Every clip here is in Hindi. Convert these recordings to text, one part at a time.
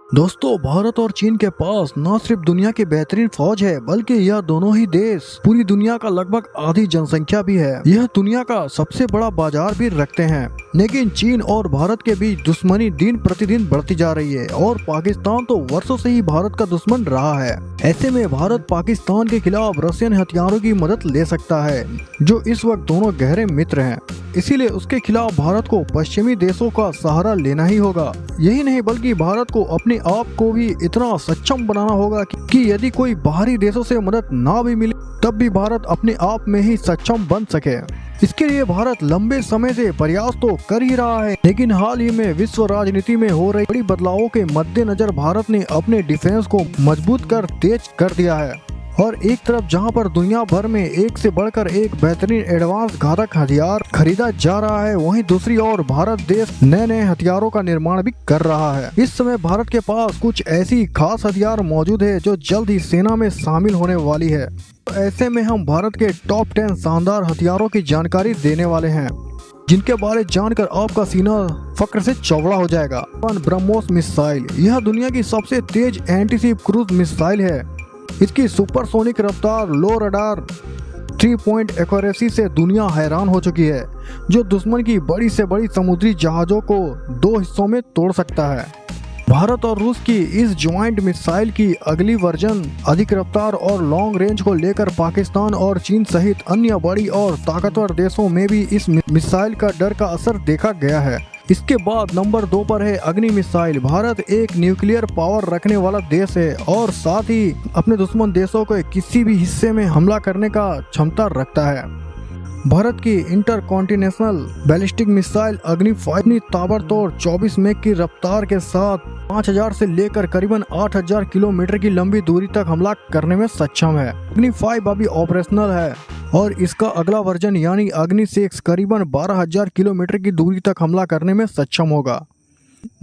दोस्तों, भारत और चीन के पास न सिर्फ दुनिया की बेहतरीन फौज है, बल्कि यह दोनों ही देश पूरी दुनिया का लगभग आधी जनसंख्या भी है। यह दुनिया का सबसे बड़ा बाजार भी रखते हैं। लेकिन चीन और भारत के बीच दुश्मनी दिन प्रतिदिन बढ़ती जा रही है और पाकिस्तान तो वर्षों से ही भारत का दुश्मन रहा है। ऐसे में भारत पाकिस्तान के खिलाफ रशियन हथियारों की मदद ले सकता है, जो इस वक्त दोनों गहरे मित्र हैं। इसीलिए उसके खिलाफ भारत को पश्चिमी देशों का सहारा लेना ही होगा। यही नहीं, बल्कि भारत को अपने आप को भी इतना सक्षम बनाना होगा कि यदि कोई बाहरी देशों से मदद ना भी मिले तब भी भारत अपने आप में ही सक्षम बन सके। इसके लिए भारत लंबे समय से प्रयास तो कर ही रहा है, लेकिन हाल ही में विश्व राजनीति में हो रही बड़ी बदलावों के मद्देनजर भारत ने अपने डिफेंस को मजबूत कर तेज कर दिया है। और एक तरफ जहां पर दुनिया भर में एक से बढ़कर एक बेहतरीन एडवांस घातक हथियार खरीदा जा रहा है, वहीं दूसरी ओर भारत देश नए नए हथियारों का निर्माण भी कर रहा है। इस समय भारत के पास कुछ ऐसी खास हथियार मौजूद है जो जल्द ही सेना में शामिल होने वाली है। तो ऐसे में हम भारत के टॉप 10 शानदार हथियारों की जानकारी देने वाले हैं, जिनके बारे जानकर आपका सीना फक्र से चौड़ा हो जाएगा। ब्रह्मोस मिसाइल, यह दुनिया की सबसे तेज एंटी क्रूज मिसाइल है। इसकी सुपरसोनिक रफ्तार, लो रडार, 3 पॉइंट एक्यूरेसी से दुनिया हैरान हो चुकी है, जो दुश्मन की बड़ी से बड़ी समुद्री जहाजों को 2 हिस्सों में तोड़ सकता है। भारत और रूस की इस ज्वाइंट मिसाइल की अगली वर्जन अधिक रफ्तार और लॉन्ग रेंज को लेकर पाकिस्तान और चीन सहित अन्य बड़ी और ताकतवर देशों में भी इस मिसाइल का डर का असर देखा गया है। इसके बाद नंबर 2 पर है अग्नि मिसाइल। भारत एक न्यूक्लियर पावर रखने वाला देश है और साथ ही अपने दुश्मन देशों के किसी भी हिस्से में हमला करने का क्षमता रखता है। भारत की इंटरकॉन्टिनेंटल बैलिस्टिक मिसाइल अग्नि 5 ताबड़तोड़ 24 मैक की रफ्तार के साथ 5000 से लेकर करीबन 8000 किलोमीटर की लंबी दूरी तक हमला करने में सक्षम है। अग्नि 5 अभी ऑपरेशनल है और इसका अगला वर्जन यानी अग्नि 6 करीबन 12000 किलोमीटर की दूरी तक हमला करने में सक्षम होगा।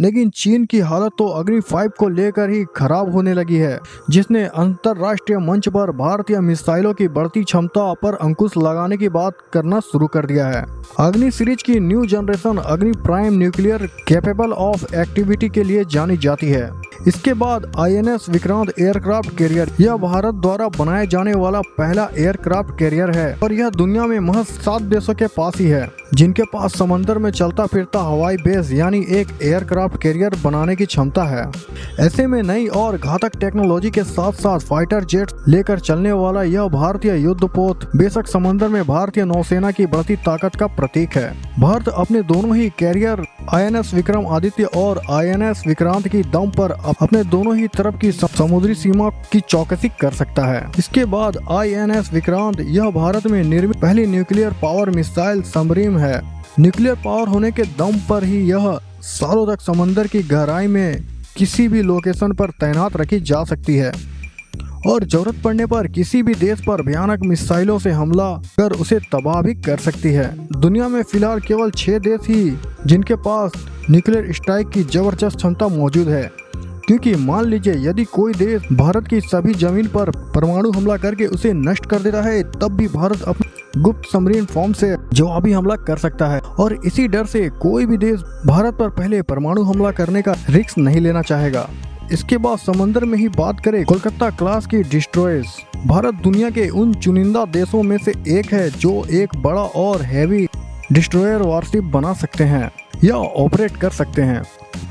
लेकिन चीन की हालत तो अग्नि 5 को लेकर ही खराब होने लगी है, जिसने अंतर्राष्ट्रीय मंच पर भारतीय मिसाइलों की बढ़ती क्षमता पर अंकुश लगाने की बात करना शुरू कर दिया है। अग्नि सीरीज की न्यू जनरेशन अग्नि prime nuclear capable of activity के लिए जानी जाती है। इसके बाद INS विक्रांत एयरक्राफ्ट कैरियर, यह भारत द्वारा बनाए जाने वाला पहला एयरक्राफ्ट कैरियर है और यह दुनिया में महज 7 देशों के पास ही है जिनके पास समंदर में चलता फिरता हवाई बेस यानी एक एयरक्राफ्ट कैरियर बनाने की क्षमता है। ऐसे में नई और घातक टेक्नोलॉजी के साथ साथ फाइटर जेट लेकर चलने वाला यह भारतीय युद्धपोत बेशक समंदर में भारतीय नौसेना की बढ़ती ताकत का प्रतीक है। भारत अपने दोनों ही कैरियर INS विक्रम आदित्य और INS विक्रांत की दम पर अपने दोनों ही तरफ की समुद्री सीमा की चौकसी कर सकता है। इसके बाद INS विक्रांत, यह भारत में निर्मित पहली न्यूक्लियर पावर मिसाइल सबमरीन है। न्यूक्लियर पावर होने के दम पर ही यह सालों तक समंदर की गहराई में किसी भी लोकेशन पर तैनात रखी जा सकती है और जरूरत पड़ने पर किसी भी देश पर भयानक मिसाइलों से हमला कर उसे तबाह भी कर सकती है। दुनिया में फिलहाल केवल 6 देश ही जिनके पास न्यूक्लियर स्ट्राइक की जबरदस्त क्षमता मौजूद है, क्योंकि मान लीजिए यदि कोई देश भारत की सभी जमीन पर परमाणु हमला करके उसे नष्ट कर देता है, तब भी भारत अपने गुप्त सबमरीन फॉर्म से जवाबी हमला कर सकता है और इसी डर से कोई भी देश भारत पर पहले परमाणु हमला करने का रिस्क नहीं लेना चाहेगा। इसके बाद समंदर में ही बात करें कोलकाता क्लास की डिस्ट्रॉयर्स, भारत दुनिया के उन चुनिंदा देशों में से एक है जो एक बड़ा और हैवी डिस्ट्रॉयर वारशिप बना सकते हैं या ऑपरेट कर सकते हैं।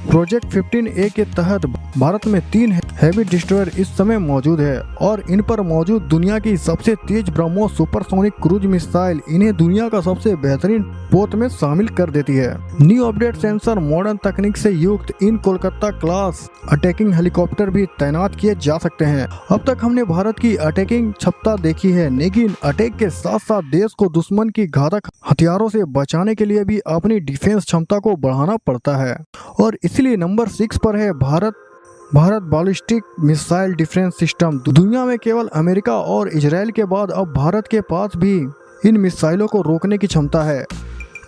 प्रोजेक्ट 15A के तहत भारत में 3 हैवी डिस्ट्रॉयर इस समय मौजूद है और इन पर मौजूद दुनिया की सबसे तेज ब्रह्मोस सुपरसोनिक क्रूज मिसाइल इन्हें दुनिया का सबसे बेहतरीन पोत में शामिल कर देती है। न्यू अपडेट सेंसर मॉडर्न तकनीक से युक्त इन कोलकाता क्लास अटैकिंग हेलीकॉप्टर भी तैनात किए जा सकते हैं। अब तक हमने भारत की अटैकिंग क्षमता देखी है, लेकिन अटैक के साथ साथ देश को दुश्मन की घातक हथियारों से बचाने के लिए भी अपनी डिफेंस क्षमता को बढ़ाना पड़ता है और इसलिए नंबर 6 पर है Bharat ballistic missile defence system. दुनिया में केवल अमेरिका और इजराइल के बाद अब भारत के पास भी इन मिसाइलों को रोकने की क्षमता है।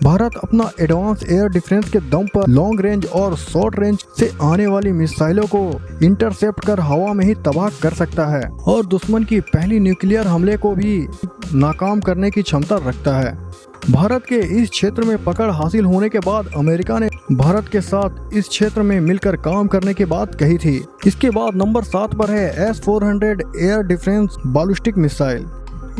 भारत अपना एडवांस एयर डिफेंस के दम पर लॉन्ग रेंज और शॉर्ट रेंज से आने वाली मिसाइलों को इंटरसेप्ट कर हवा में ही तबाह कर सकता है और दुश्मन की पहली न्यूक्लियर हमले को भी नाकाम करने की क्षमता रखता है। भारत के इस क्षेत्र में पकड़ हासिल होने के बाद अमेरिका ने भारत के साथ इस क्षेत्र में मिलकर काम करने की बात कही थी। इसके बाद नंबर 7 पर है S-400 air defence ballistic missile.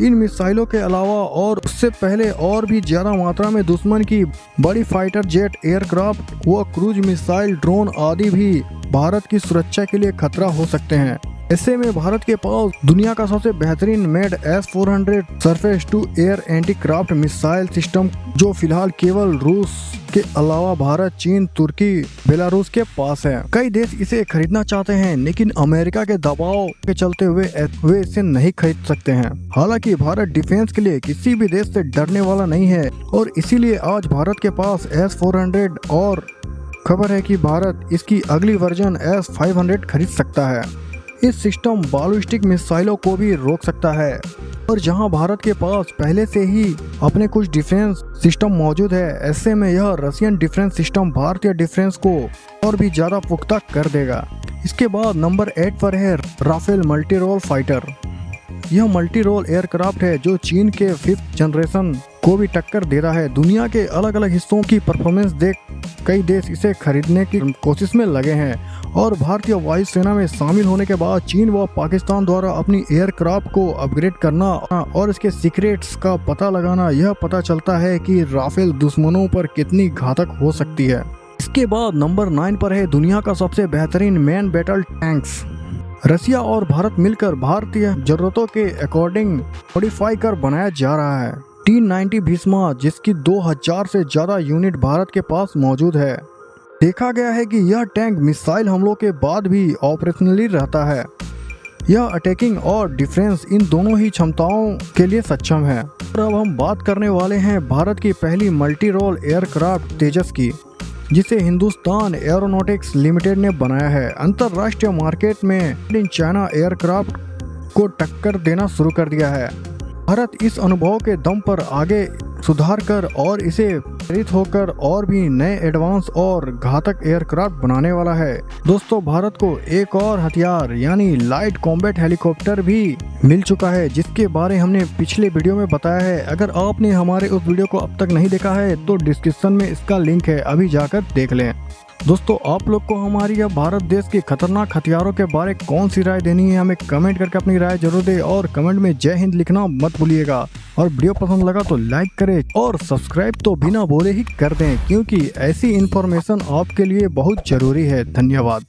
इन मिसाइलों के अलावा और उससे पहले और भी ज्यादा मात्रा में दुश्मन की बड़ी फाइटर जेट, एयरक्राफ्ट व क्रूज मिसाइल, ड्रोन आदि भी भारत की सुरक्षा के लिए खतरा हो सकते हैं। ऐसे में भारत के पास दुनिया का सबसे बेहतरीन made S-400 surface to air anti craft missile system, जो फिलहाल केवल रूस के अलावा भारत, चीन, तुर्की, बेलारूस के पास है। कई देश इसे खरीदना चाहते हैं, लेकिन अमेरिका के दबाव के चलते वे इसे नहीं खरीद सकते हैं। हालांकि भारत डिफेंस के लिए किसी भी देश से डरने वाला नहीं है और इसीलिए आज भारत के पास S-400 और खबर है कि भारत इसकी अगली वर्जन S-500 खरीद सकता है। इस सिस्टम बैलिस्टिक मिसाइलों को भी रोक सकता है और जहां भारत के पास पहले से ही अपने कुछ डिफेंस सिस्टम मौजूद है, ऐसे में यह रशियन डिफेंस सिस्टम भारतीय डिफेंस को और भी ज्यादा पुख्ता कर देगा। इसके बाद नंबर 8 पर है राफेल मल्टी रोल फाइटर। यह मल्टी रोल एयरक्राफ्ट है जो चीन के 5th जनरेशन को भी टक्कर दे रहा है। दुनिया के अलग अलग हिस्सों की परफॉर्मेंस देख कई देश इसे खरीदने की कोशिश में लगे हैं और भारतीय वायुसेना में शामिल होने के बाद चीन व पाकिस्तान द्वारा अपनी एयरक्राफ्ट को अपग्रेड करना और इसके सीक्रेट्स का पता लगाना, यह पता चलता है कि राफेल दुश्मनों पर कितनी घातक हो सकती है। इसके बाद नंबर 9 पर है दुनिया का सबसे बेहतरीन मैन बैटल टैंक्स। रसिया और भारत मिलकर भारतीय जरूरतों के अकॉर्डिंग मॉडिफाई कर बनाया जा रहा है T-90 भीष्मा, जिसकी 2000 से ज्यादा यूनिट भारत के पास मौजूद है। देखा गया है कि यह टैंक मिसाइल हमलों के बाद भी ऑपरेशनली रहता है। यह अटैकिंग और डिफेंस इन दोनों ही क्षमताओं के लिए सक्षम है। और अब हम बात करने वाले हैं भारत की पहली मल्टी रोल एयरक्राफ्ट तेजस की, जिसे हिंदुस्तान एरोनॉटिक्स लिमिटेड ने बनाया है। अंतरराष्ट्रीय मार्केट में इन चाइना एयरक्राफ्ट को टक्कर देना शुरू कर दिया है। भारत इस अनुभव के दम पर आगे सुधार कर और इसे प्रेरित होकर और भी नए एडवांस और घातक एयरक्राफ्ट बनाने वाला है। दोस्तों, भारत को एक और हथियार यानी लाइट कॉम्बैट हेलीकॉप्टर भी मिल चुका है, जिसके बारे हमने पिछले वीडियो में बताया है। अगर आपने हमारे उस वीडियो को अब तक नहीं देखा है तो डिस्क्रिप्शन में इसका लिंक है, अभी जाकर देख लें। दोस्तों, आप लोग को हमारी या भारत देश के खतरनाक हथियारों के बारे कौन सी राय देनी है, हमें कमेंट करके अपनी राय जरूर दें और कमेंट में जय हिंद लिखना मत भूलिएगा। और वीडियो पसंद लगा तो लाइक करें और सब्सक्राइब तो बिना बोले ही कर दें, क्योंकि ऐसी इन्फॉर्मेशन आपके लिए बहुत जरूरी है। धन्यवाद।